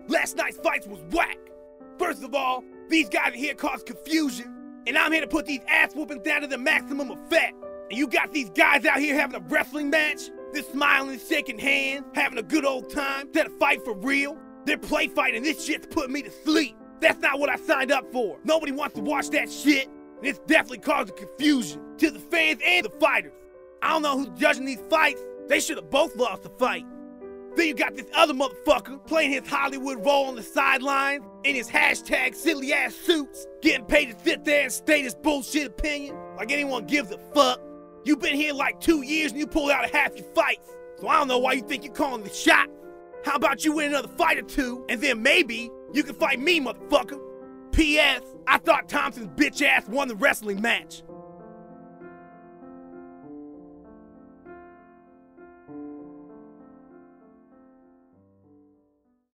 Last night's fights was whack. First of all, these guys in here caused confusion, and I'm here to put these ass whoopings down to the maximum effect. And you got these guys out here having a wrestling match? They're smiling, shaking hands, having a good old time, instead of fight for real. They're play fighting, this shit's putting me to sleep. That's not what I signed up for. Nobody wants to watch that shit, and it's definitely causing confusion to the fans and the fighters. I don't know who's judging these fights. They should have both lost the fight. Then you got this other motherfucker playing his Hollywood role on the sidelines in his hashtag silly ass suits, getting paid to sit there and state his bullshit opinion like anyone gives a fuck. You've been here like 2 years and you pulled out half your fights, so I don't know why you think you're calling the shot. How about you win another fight or two, and then maybe you can fight me, motherfucker. P.S. I thought Thomson's bitch ass won the wrestling match.